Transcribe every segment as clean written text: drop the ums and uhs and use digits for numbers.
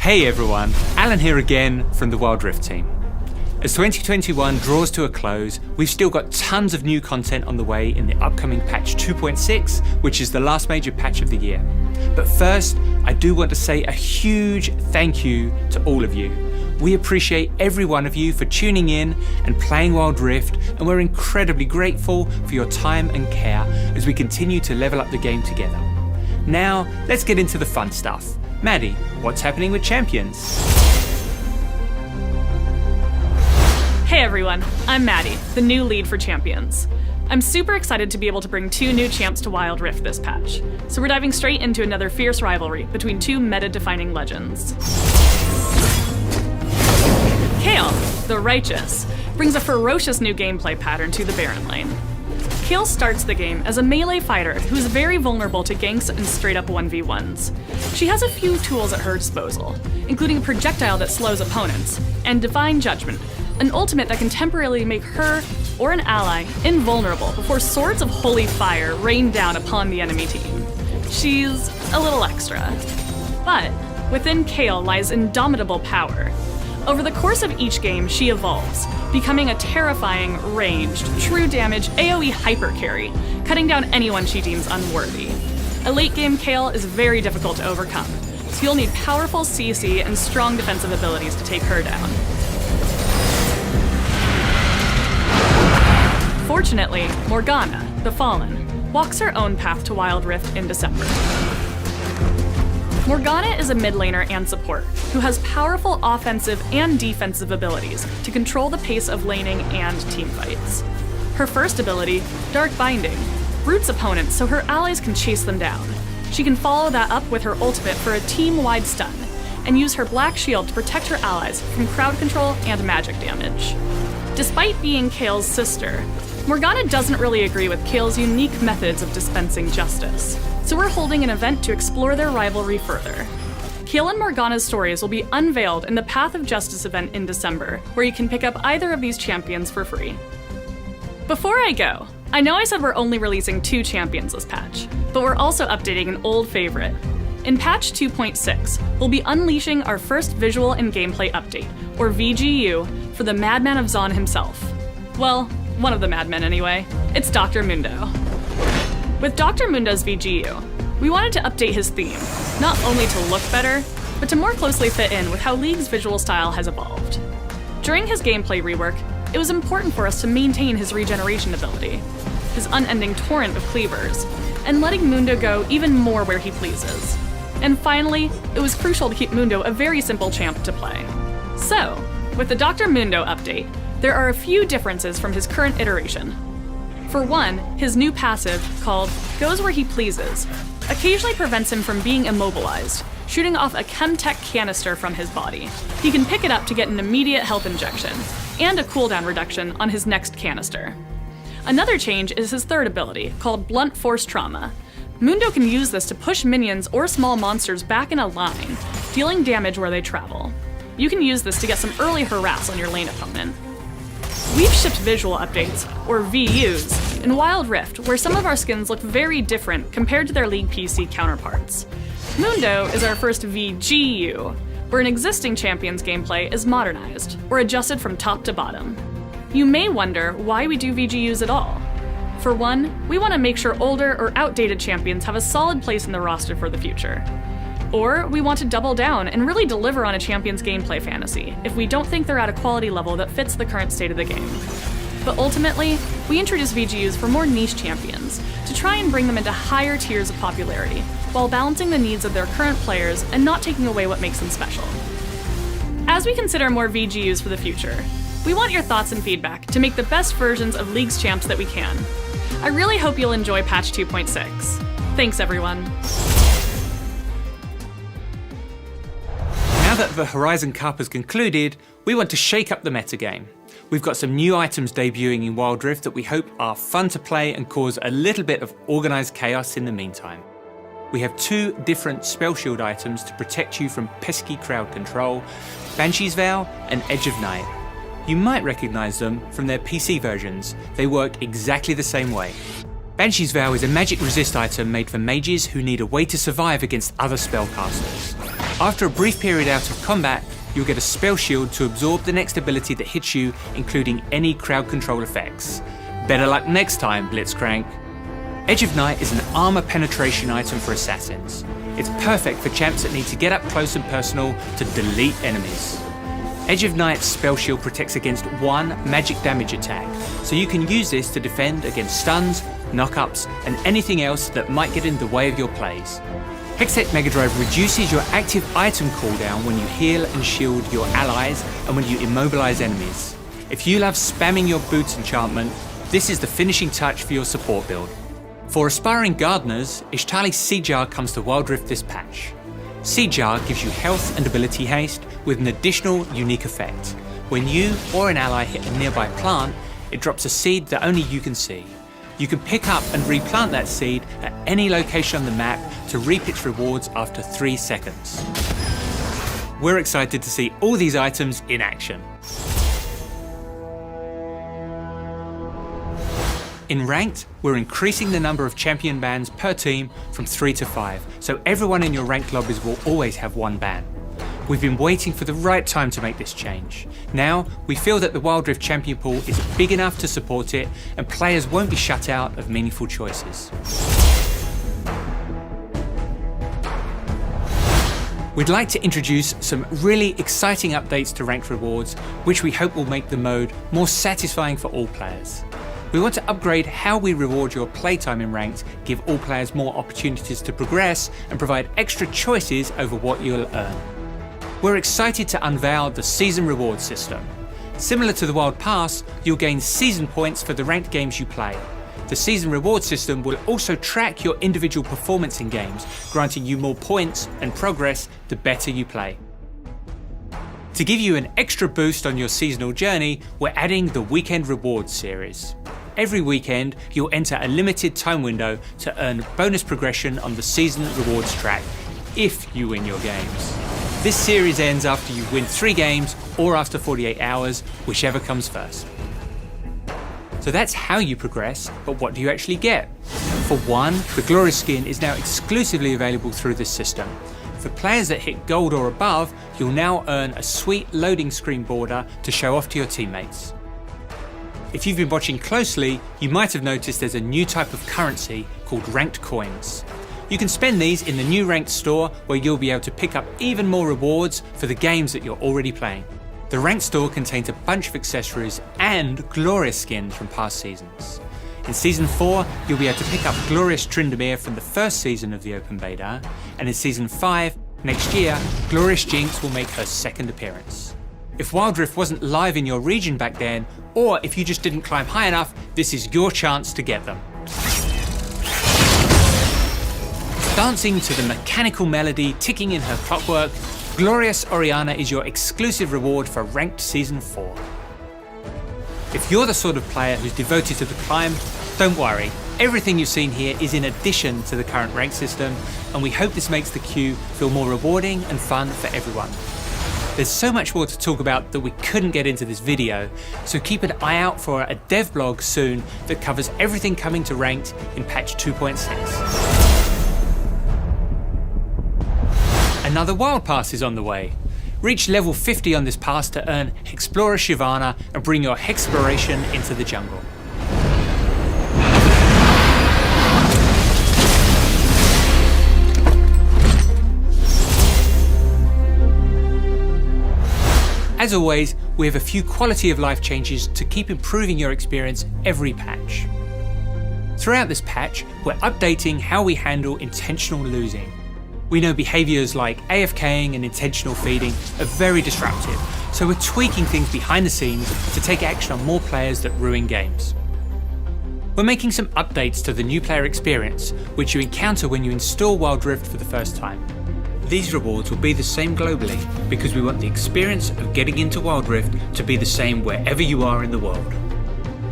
Hey everyone, Alan here again from the Wild Rift team. As 2021 draws to a close, we've still got tons of new content on the way in the upcoming patch 2.6, which is the last major patch of the year. But first, I do want to say a huge thank you to all of you. We appreciate every one of you for tuning in and playing Wild Rift, and we're incredibly grateful for your time and care as we continue to level up the game together. Now, let's get into the fun stuff. Maddie, what's happening with Champions? Hey everyone, I'm Maddie, the new lead for Champions. I'm super excited to be able to bring 2 new champs to Wild Rift this patch, so we're diving straight into another fierce rivalry between 2 meta-defining legends. Kayle, the Righteous, brings a ferocious new gameplay pattern to the Baron lane. Kayle starts the game as a melee fighter who is very vulnerable to ganks and straight-up 1v1s. She has a few tools at her disposal, including a projectile that slows opponents, and Divine Judgment, an ultimate that can temporarily make her, or an ally, invulnerable before swords of holy fire rain down upon the enemy team. She's a little extra. But within Kayle lies indomitable power. Over the course of each game, she evolves, becoming a terrifying, ranged, true damage AoE hyper carry, cutting down anyone she deems unworthy. A late game Kayle is very difficult to overcome, so you'll need powerful CC and strong defensive abilities to take her down. Fortunately, Morgana, the Fallen, walks her own path to Wild Rift in December. Morgana is a mid laner and support, who has powerful offensive and defensive abilities to control the pace of laning and teamfights. Her first ability, Dark Binding, roots opponents so her allies can chase them down. She can follow that up with her ultimate for a team-wide stun, and use her Black Shield to protect her allies from crowd control and magic damage. Despite being Kayle's sister, Morgana doesn't really agree with Kayle's unique methods of dispensing justice, so we're holding an event to explore their rivalry further. Kayle and Morgana's stories will be unveiled in the Path of Justice event in December, where you can pick up either of these champions for free. Before I go, I know I said we're only releasing 2 champions this patch, but we're also updating an old favorite. In patch 2.6, we'll be unleashing our first visual and gameplay update, or VGU, for the Madman of Zaun himself. Well, one of the madmen anyway. It's Dr. Mundo. With Dr. Mundo's VGU, we wanted to update his theme, not only to look better, but to more closely fit in with how League's visual style has evolved. During his gameplay rework, it was important for us to maintain his regeneration ability, his unending torrent of cleavers, and letting Mundo go even more where he pleases. And finally, it was crucial to keep Mundo a very simple champ to play. So, with the Dr. Mundo update, there are a few differences from his current iteration. For one, his new passive, called Goes Where He Pleases, occasionally prevents him from being immobilized, shooting off a Chemtech canister from his body. He can pick it up to get an immediate health injection, and a cooldown reduction on his next canister. Another change is his third ability, called Blunt Force Trauma. Mundo can use this to push minions or small monsters back in a line, dealing damage where they travel. You can use this to get some early harass on your lane opponent. We've shipped visual updates, or VUs, in Wild Rift, where some of our skins look very different compared to their League PC counterparts. Mundo is our first VGU, where an existing champion's gameplay is modernized, or adjusted from top to bottom. You may wonder why we do VGUs at all. For one, we want to make sure older or outdated champions have a solid place in the roster for the future. Or we want to double down and really deliver on a champion's gameplay fantasy if we don't think they're at a quality level that fits the current state of the game. But ultimately, we introduce VGUs for more niche champions, to try and bring them into higher tiers of popularity, while balancing the needs of their current players and not taking away what makes them special. As we consider more VGUs for the future, we want your thoughts and feedback to make the best versions of League's champs that we can. I really hope you'll enjoy patch 2.6. Thanks everyone. Now that the Horizon Cup has concluded, we want to shake up the metagame. We've got some new items debuting in Wild Rift that we hope are fun to play and cause a little bit of organised chaos in the meantime. We have 2 different spell shield items to protect you from pesky crowd control, Banshee's Vow and Edge of Night. You might recognise them from their PC versions. They work exactly the same way. Banshee's Vow is a magic resist item made for mages who need a way to survive against other spellcasters. After a brief period out of combat, you'll get a spell shield to absorb the next ability that hits you, including any crowd control effects. Better luck next time, Blitzcrank. Edge of Night is an armor penetration item for assassins. It's perfect for champs that need to get up close and personal to delete enemies. Edge of Night's spell shield protects against 1 magic damage attack, so you can use this to defend against stuns, knockups, and anything else that might get in the way of your plays. Hextech Mega Drive reduces your active item cooldown when you heal and shield your allies and when you immobilize enemies. If you love spamming your boots enchantment, this is the finishing touch for your support build. For aspiring gardeners, Ishtali's Seed Jar comes to Wild Rift this patch. Seed Jar gives you health and ability haste with an additional unique effect. When you or an ally hit a nearby plant, it drops a seed that only you can see. You can pick up and replant that seed at any location on the map to reap its rewards after 3 seconds. We're excited to see all these items in action. In Ranked, we're increasing the number of champion bans per team from 3 to 5, so everyone in your ranked lobbies will always have 1 ban. We've been waiting for the right time to make this change. Now, we feel that the Wild Rift champion pool is big enough to support it, and players won't be shut out of meaningful choices. We'd like to introduce some really exciting updates to ranked rewards, which we hope will make the mode more satisfying for all players. We want to upgrade how we reward your playtime in Ranked, give all players more opportunities to progress, and provide extra choices over what you'll earn. We're excited to unveil the Season Reward system. Similar to the Wild Pass, you'll gain season points for the ranked games you play. The Season Reward system will also track your individual performance in games, granting you more points and progress the better you play. To give you an extra boost on your seasonal journey, we're adding the Weekend Rewards series. Every weekend, you'll enter a limited time window to earn bonus progression on the Season Rewards track, if you win your games. This series ends after you win 3 games or after 48 hours, whichever comes first. So that's how you progress, but what do you actually get? For one, the Glorious skin is now exclusively available through this system. For players that hit gold or above, you'll now earn a sweet loading screen border to show off to your teammates. If you've been watching closely, you might have noticed there's a new type of currency called ranked coins. You can spend these in the new ranked store where you'll be able to pick up even more rewards for the games that you're already playing. The ranked store contains a bunch of accessories and Glorious skins from past seasons. In Season 4, you'll be able to pick up Glorious Tryndamere from the first season of the open beta, and in Season 5, next year, Glorious Jinx will make her second appearance. If Wild Rift wasn't live in your region back then, or if you just didn't climb high enough, this is your chance to get them. Dancing to the mechanical melody ticking in her clockwork, Glorious Oriana is your exclusive reward for Ranked Season 4. If you're the sort of player who's devoted to the climb, don't worry. Everything you've seen here is in addition to the current rank system, and we hope this makes the queue feel more rewarding and fun for everyone. There's so much more to talk about that we couldn't get into this video, so keep an eye out for a dev blog soon that covers everything coming to Ranked in patch 2.6. Another Wild Pass is on the way. Reach level 50 on this pass to earn Explorer Shivana and bring your Hexploration into the jungle. As always, we have a few quality of life changes to keep improving your experience every patch. Throughout this patch, we're updating how we handle intentional losing. We know behaviours like AFKing and intentional feeding are very disruptive, so we're tweaking things behind the scenes to take action on more players that ruin games. We're making some updates to the new player experience, which you encounter when you install Wild Rift for the first time. These rewards will be the same globally because we want the experience of getting into Wild Rift to be the same wherever you are in the world.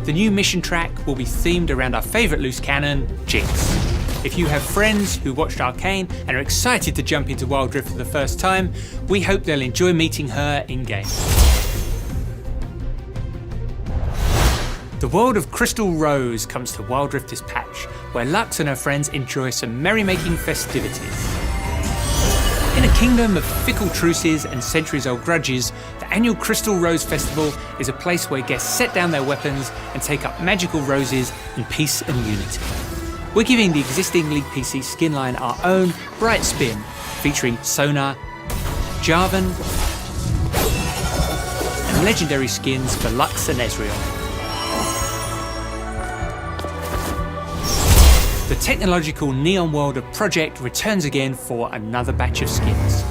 The new mission track will be themed around our favourite loose cannon, Jinx. If you have friends who watched Arcane and are excited to jump into Wild Rift for the first time, we hope they'll enjoy meeting her in-game. The world of Crystal Rose comes to Wild Rift this patch, where Lux and her friends enjoy some merrymaking festivities. In In a kingdom of fickle truces and centuries-old grudges, the annual Crystal Rose Festival is a place where guests set down their weapons and take up magical roses in peace and unity. We're giving the existing League PC skin line our own bright spin, featuring Sonar, Jarvan, and legendary skins for Lux and Ezreal. The technological neon world of Project returns again for another batch of skins.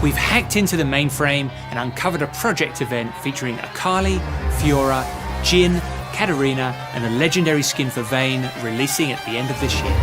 We've hacked into the mainframe and uncovered a Project event featuring Akali, Fiora, Jhin, Katarina, and a legendary skin for Vayne releasing at the end of this year.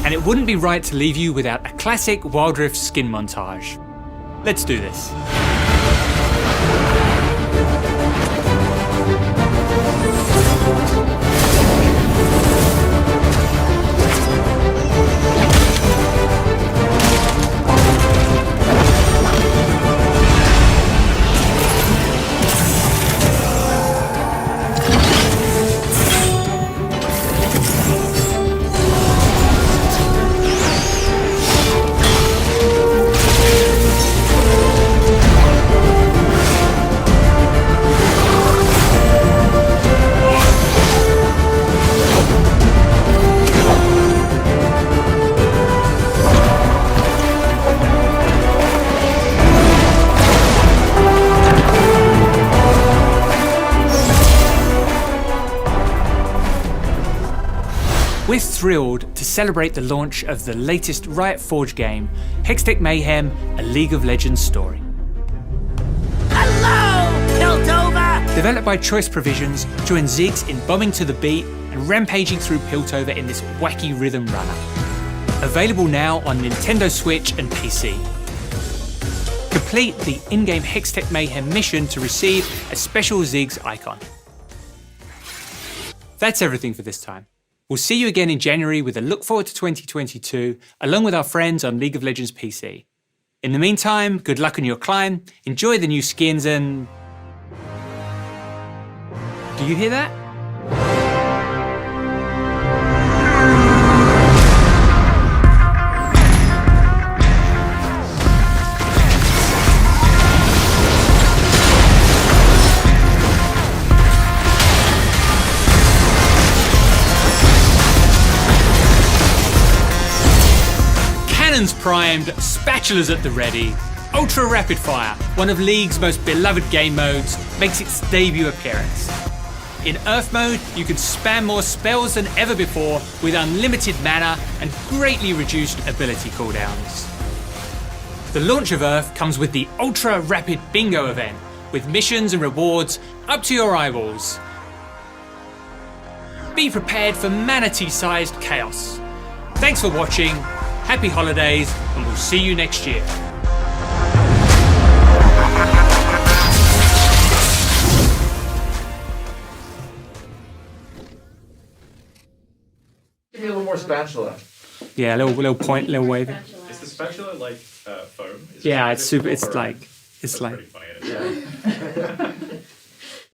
And it wouldn't be right to leave you without a classic Wild Rift skin montage. Let's do this. We're thrilled to celebrate the launch of the latest Riot Forge game, Hextech Mayhem, a League of Legends story. Hello, Piltover! Developed by Choice Provisions, join Ziggs in bombing to the beat and rampaging through Piltover in this wacky rhythm runner. Available now on Nintendo Switch and PC. Complete the in-game Hextech Mayhem mission to receive a special Ziggs icon. That's everything for this time. We'll see you again in January with a look forward to 2022, along with our friends on League of Legends PC. In the meantime, good luck on your climb, enjoy the new skins and... Do you hear that? Cannons primed, spatulas at the ready. Ultra Rapid Fire, one of League's most beloved game modes, makes its debut appearance. In Earth mode, you can spam more spells than ever before with unlimited mana and greatly reduced ability cooldowns. The launch of Earth comes with the Ultra Rapid Bingo event, with missions and rewards up to your eyeballs. Be prepared for manatee-sized chaos. Thanks for watching. Happy holidays, and we'll see you next year. Give me a little more spatula. Yeah, little point, little wave. Is the spatula like foam? Yeah, it's super. It's or- like, That's pretty funny. Yeah.